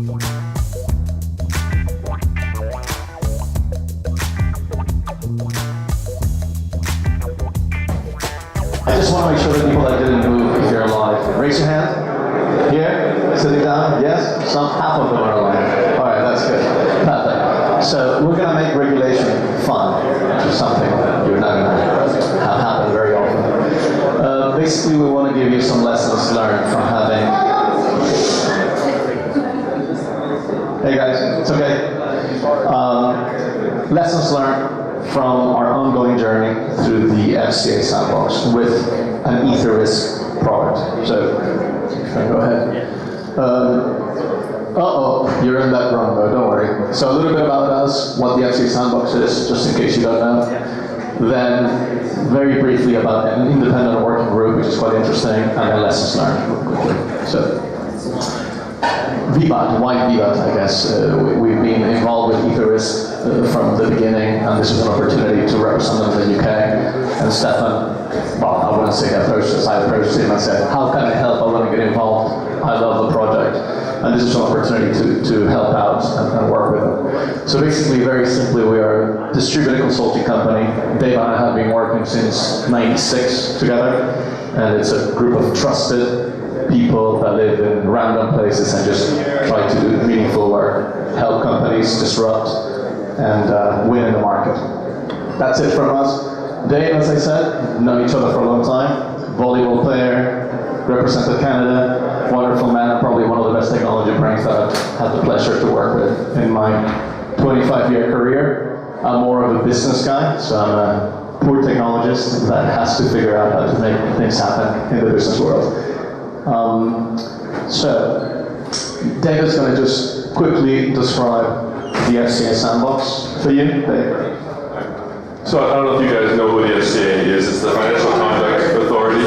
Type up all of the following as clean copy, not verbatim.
I just want to make sure that people that didn't move, if you're alive, raise your hand. Here, sitting down, yes? Half of them are alive. All right, that's good. Perfect. So we're going to make regulation fun, which is something you're not going to have happen very often. Basically, we want to give you some lessons learned from having... Hey guys, it's okay. Lessons learned from our ongoing journey through the FCA Sandbox with an ether risk product. So, go ahead. You're in that wrong though, don't worry. So a little bit about us, what the FCA Sandbox is, just in case you don't know. Then, very briefly about an independent working group, which is quite interesting, and then lessons learned real quickly. So, VIVAT, why VIVAT, I guess. We've been involved with ether risk from the beginning, and this is an opportunity to represent them in the UK. And Stefan, well, I wouldn't say approached us, I approached him and said, how can I help? I want to get involved. I love the project. And this is an opportunity to help out and work with them. So basically, very simply, we are a distributed consulting company. Dave and I have been working since '96 together, and it's a group of trusted people that live in random places and just try to do meaningful work, help companies disrupt, and win in the market. That's it from us. Dave, as I said, known each other for a long time, volleyball player, represented Canada, wonderful man, and probably one of the best technology brains that I've had the pleasure to work with in my 25-year career. I'm more of a business guy, so I'm a poor technologist that has to figure out how to make things happen in the business world. So, David's going to just quickly describe the FCA Sandbox for you, Dave. So I don't know if you guys know who the FCA is. It's the Financial Conduct Authority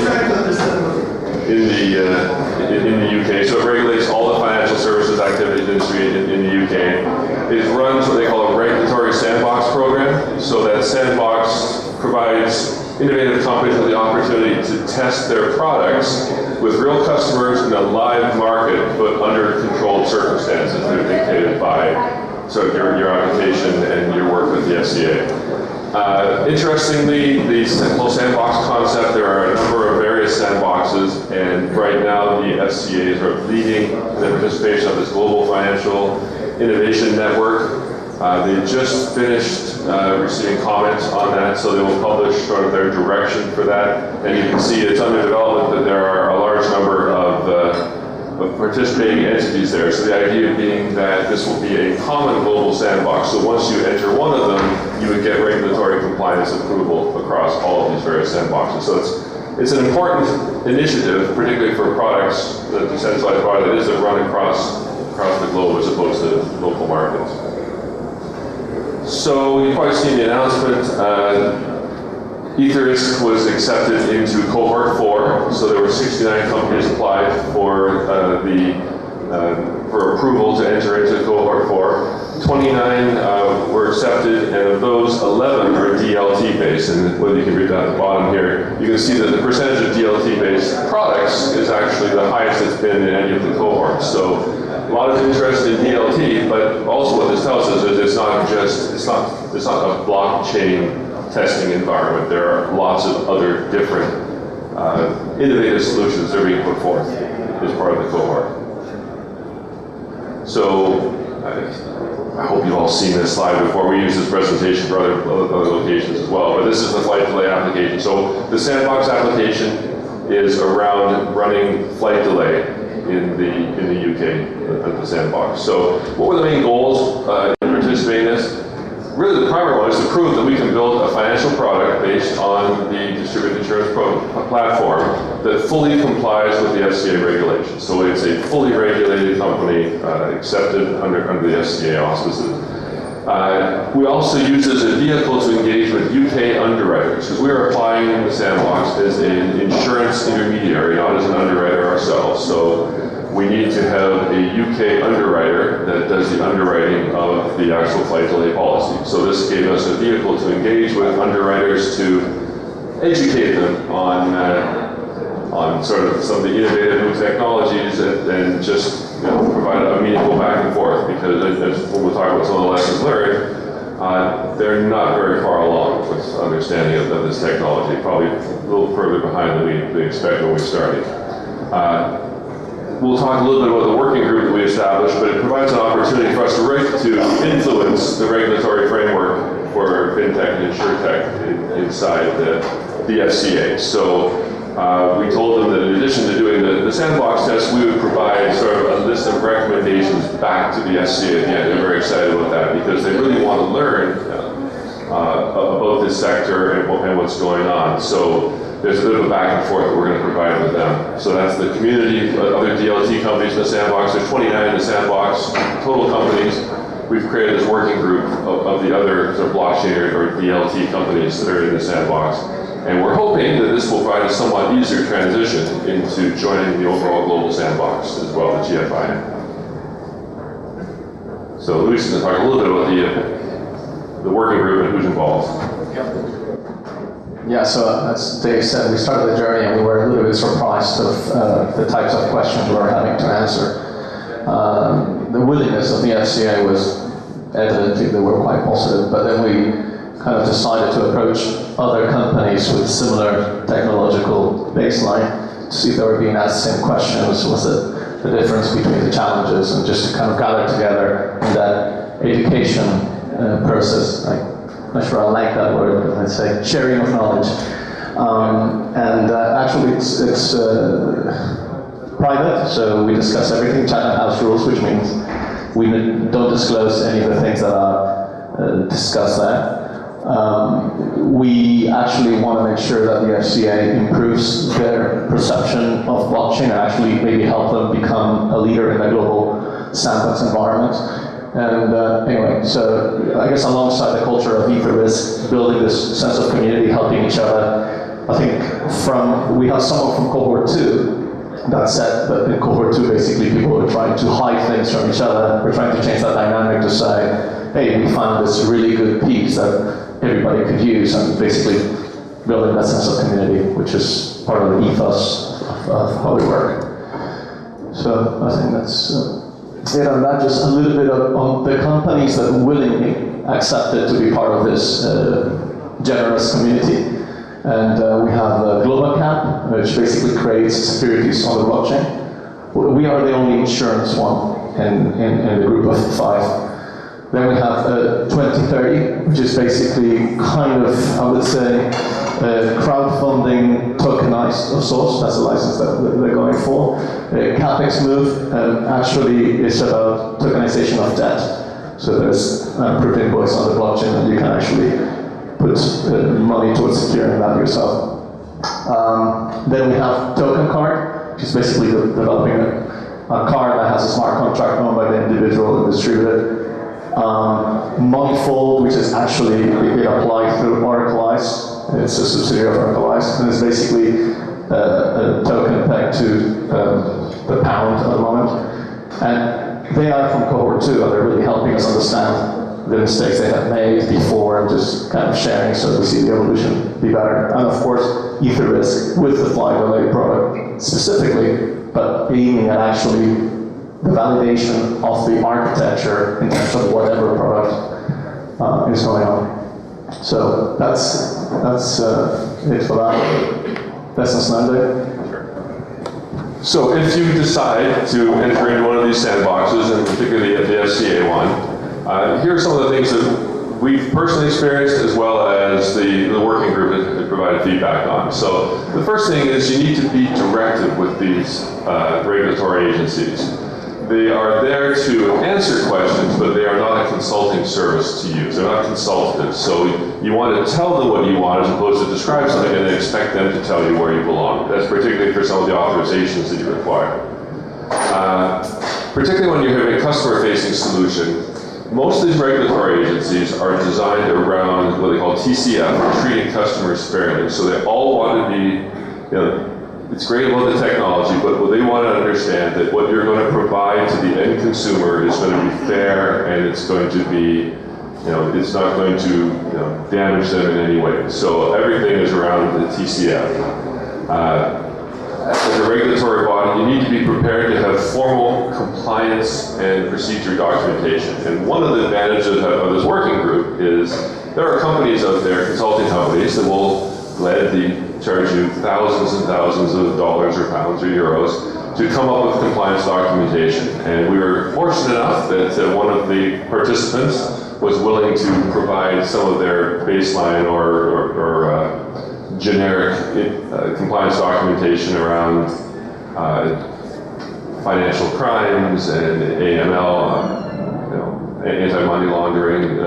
in the UK. So it regulates all the financial services activities industry in the UK. It runs what they call a regulatory sandbox program. So that sandbox provides innovative companies with the opportunity to test their products with real customers in a live market, but under controlled circumstances that are dictated by your application and your work with the FCA. Interestingly, the whole sandbox concept, there are a number of various sandboxes, and right now the FCA is leading the participation of this global financial innovation network. They just finished receiving comments on that, so they will publish sort of their direction for that. And you can see it's under development that there are a large number of participating entities there. So the idea being that this will be a common global sandbox. So once you enter one of them, you would get regulatory compliance approval across all of these various sandboxes. So it's an important initiative, particularly for products, the decentralized product that is that run across the globe as opposed to local markets. So you've probably seen the announcement. EtherRisk was accepted into cohort 4, so there were 69 companies applied for approval to enter into cohort 4. 29 were accepted, and of those, 11 are DLT based. And whether you can read that at the bottom here, you can see that the percentage of DLT based products is actually the highest it's been in any of the cohorts. So a lot of interest in DLT, but also what this tells us is it's not a blockchain testing environment. There are lots of other different innovative solutions that are being put forth as part of the cohort. So I hope you've all seen this slide before. We use this presentation for other locations as well, but this is the flight delay application. So the sandbox application is around running flight delay in the UK at the sandbox. So what were the main goals in participating in this? Really the primary one is to prove that we can build a financial product based on the distributed insurance platform that fully complies with the FCA regulations. So it's a fully regulated company accepted under the FCA auspices. We also use as a vehicle to engage with UK underwriters, because we are applying in the sandbox as an insurance intermediary, not as an underwriter ourselves. So we need to have a UK underwriter that does the underwriting of the actual flight delay policy. So this gave us a vehicle to engage with underwriters to educate them on on sort of some of the innovative new technologies and just provide a meaningful back and forth, because when we talk about some of the lessons learned, they're not very far along with understanding of this technology, probably a little further behind than we expected when we started. We'll talk a little bit about the working group that we established, but it provides an opportunity for us to influence the regulatory framework for fintech and insurtech inside the FCA. So we told them that in addition to doing the sandbox test, we would provide sort of a list of recommendations back to the FCA at the end. They're very excited about that because they really want to learn about this sector and what's going on. So there's a bit of a back and forth that we're going to provide with them. So that's the community, other DLT companies in the sandbox. There's 29 in the sandbox, total companies. We've created this working group of the other sort of blockchain or DLT companies that are in the sandbox. And we're hoping that this will provide a somewhat easier transition into joining the overall global sandbox as well, the GFIN. So Luis is going to talk a little bit about the working group and who's involved. Yeah, so as Dave said, we started the journey and we were a little bit surprised of the types of questions we were having to answer. The willingness of the FCA was evidently they were quite positive, but then we kind of decided to approach other companies with similar technological baseline to see if they were being asked the same questions. Was it the difference between the challenges, and just to kind of gather together in that education process. I'm not sure I like that word, but let's say sharing of knowledge. Actually it's private, so we discuss everything, Chatham House rules, which means we don't disclose any of the things that are discussed there. We actually want to make sure that the FCA improves their perception of blockchain and actually maybe help them become a leader in the global sandbox environment. And anyway, so I guess alongside the culture of VIVAT, building this sense of community, helping each other, I think we have someone from cohort 2 that said that in cohort 2 basically people were trying to hide things from each other. We're trying to change that dynamic to say, hey, we found this really good piece that everybody could use, and basically building that sense of community, which is part of the ethos of how we work. So I think that's it on that. Just a little bit on the companies that willingly accepted to be part of this generous community. And we have GlobalCap, which basically creates securities on the blockchain. We are the only insurance one in the group of 5. Then we have 2030, which is basically kind of, I would say, crowdfunding tokenized of sorts. That's the license that they're going for. CapEx Move actually is about tokenization of debt. So there's proof invoice on the blockchain, and you can actually put money towards securing that yourself. Then we have Token Card, which is basically developing a card that has a smart contract owned by the individual and distributed. Moneyfold, which is actually it applied through Oracleize. It's a subsidiary of Oracleize, and it's basically a token pegged to the pound at the moment. And they are from cohort 2, and they're really helping us understand the mistakes they have made before, and just kind of sharing so we see the evolution be better. And of course, EtherRisk with the FlyDelay product specifically, but aiming at actually the validation of the architecture in terms of whatever product is going on. So that's it for that. Lessons learned. So if you decide to enter into one of these sandboxes, and particularly the FCA one, here are some of the things that we've personally experienced, as well as the working group has provided feedback on. So the first thing is you need to be directive with these regulatory agencies. They are there to answer questions, but they are not a consulting service to you. They're not consultative. So you want to tell them what you want as opposed to describe something and then expect them to tell you where you belong. That's particularly for some of the authorizations that you require. Particularly when you're having a customer-facing solution, most of these regulatory agencies are designed around what they call TCF, or treating customers fairly. So they all want to be, it's great about the technology, but what they want to understand that what you're going to provide to the end consumer is going to be fair, and it's going to be, it's not going to damage them in any way. So everything is around the TCF. as a regulatory body, you need to be prepared to have formal compliance and procedure documentation. And one of the advantages of this working group is there are companies out there, consulting companies, that will gladly charge you thousands and thousands of dollars or pounds or euros to come up with compliance documentation. And we were fortunate enough that one of the participants was willing to provide some of their baseline or generic compliance documentation around financial crimes and AML, anti-money laundering,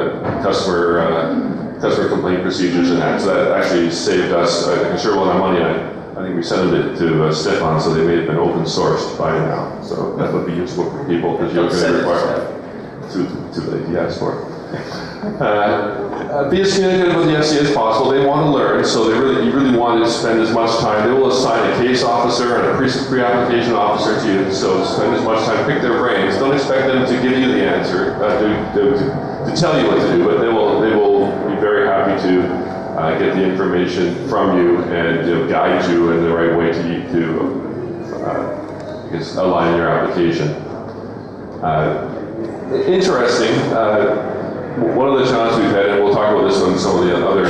customer complaint procedures and that. So that actually saved us a considerable amount of money. I think we sent it to Stefan, so they may have been open sourced by now. So that would be useful for people because you're going to require to the ask for it. Be as communicative with the FCA as possible. They want to learn, so you really want to spend as much time. They will assign a case officer and a pre-application officer to you, so spend as much time, pick their brains. Don't expect them to give you the answer, to tell you what to do, but they will be very happy to get the information from you and guide you in the right way to align your application. Interesting. One of the challenges we've had, and we'll talk about this on some of the other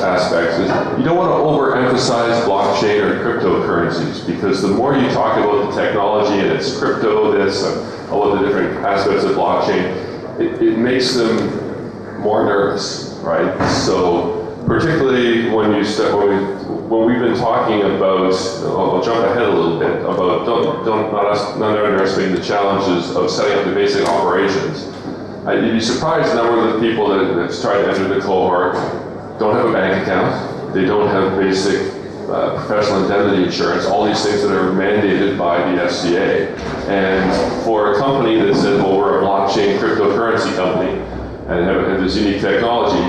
aspects, is you don't want to overemphasize blockchain or cryptocurrencies, because the more you talk about the technology and it's crypto, this, all of the different aspects of blockchain, it makes them more nervous, right? So particularly when we've been talking about, I'll jump ahead a little bit, about not underestimating the challenges of setting up the basic operations. You'd be surprised the number of the people that have tried to enter the cohort don't have a bank account, they don't have basic professional indemnity insurance, all these things that are mandated by the FCA. And for a company that says, well, we're a blockchain cryptocurrency company and have this unique technology,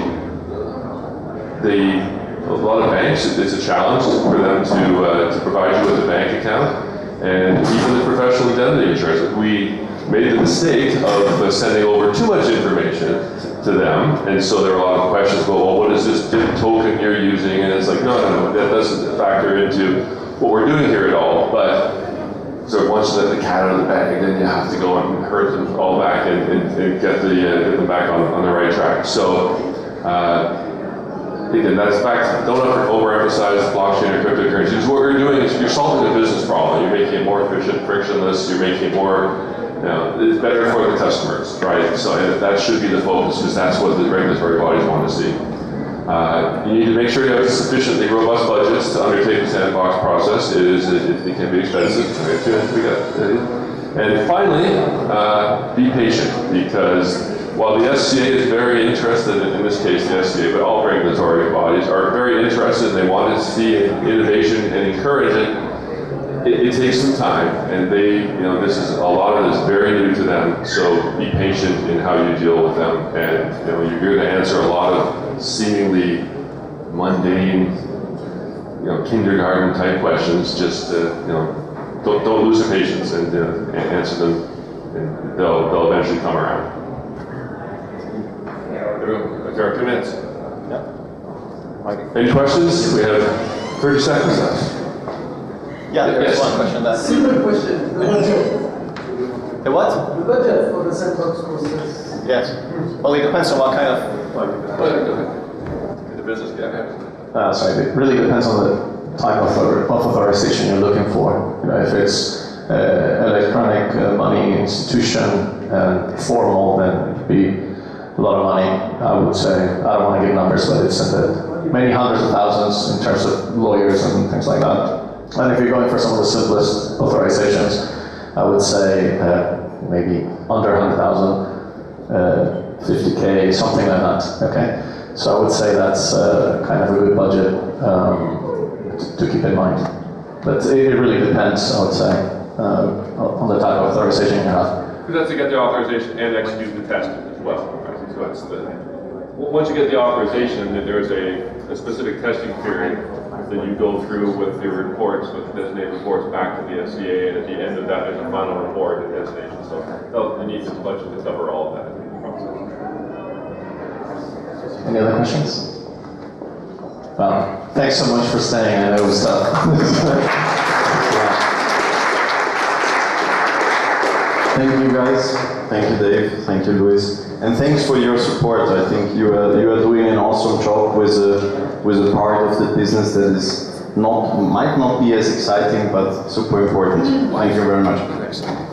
a lot of banks, it's a challenge for them to provide you with a bank account, and even the professional indemnity insurance. We made the mistake of sending over too much information to them, and so there are a lot of questions about, well, what is this DIP token you're using? And it's like, no, that doesn't factor into what we're doing here at all. But so once you let the cat out of the bag, then you have to go and herd them all back and get them back on the right track. So again, that's back. Don't overemphasize blockchain or cryptocurrencies. What you're doing is you're solving a business problem. You're making it more efficient, frictionless. You're making it more, it's better for the customers, right? So that should be the focus, because that's what the regulatory bodies want to see. You need to make sure you have sufficiently robust budgets to undertake the sandbox process. It can be expensive. And finally, be patient, because while the FCA is very interested, in this case the FCA, but all regulatory bodies are very interested, and they want to see innovation and encourage it, it takes some time, and a lot of this is very new to them, so be patient in how you deal with them, and you're going to answer a lot of seemingly mundane, kindergarten type questions. Just don't lose your patience and answer them, and they'll eventually come around. There are 2 minutes. Yeah. Any questions? We have 30 seconds left. Yeah, there's one question there. Simple question. The budget. The what? The budget for the sandbox process. Yes. Well, it depends on what kind of... The business guy. Sorry, it really depends on the type of authorization you're looking for. If it's electronic money institution and formal, then it'd be a lot of money, I would say. I don't want to give numbers, but it's in the many hundreds of thousands in terms of lawyers and things like that. And if you're going for some of the simplest authorizations, I would say maybe under 100,000, 50K, something like that. Okay, so I would say that's kind of a good budget to keep in mind. But it really depends, I would say, on the type of authorization you have. Because that's to get the authorization and execute the test as well. Right? So it's once you get the authorization, then there's a specific testing period that you go through with your reports, with designated reports back to the FCA, and at the end of that, there's a final report and designation. So you need this budget to cover all of that in the process. Any other questions? Well, thanks so much for staying. I know it was tough. Thank you guys. Thank you, Dave. Thank you, Luis. And thanks for your support. I think you are doing an awesome job with a part of the business that is might not be as exciting, but super important. Thank you very much.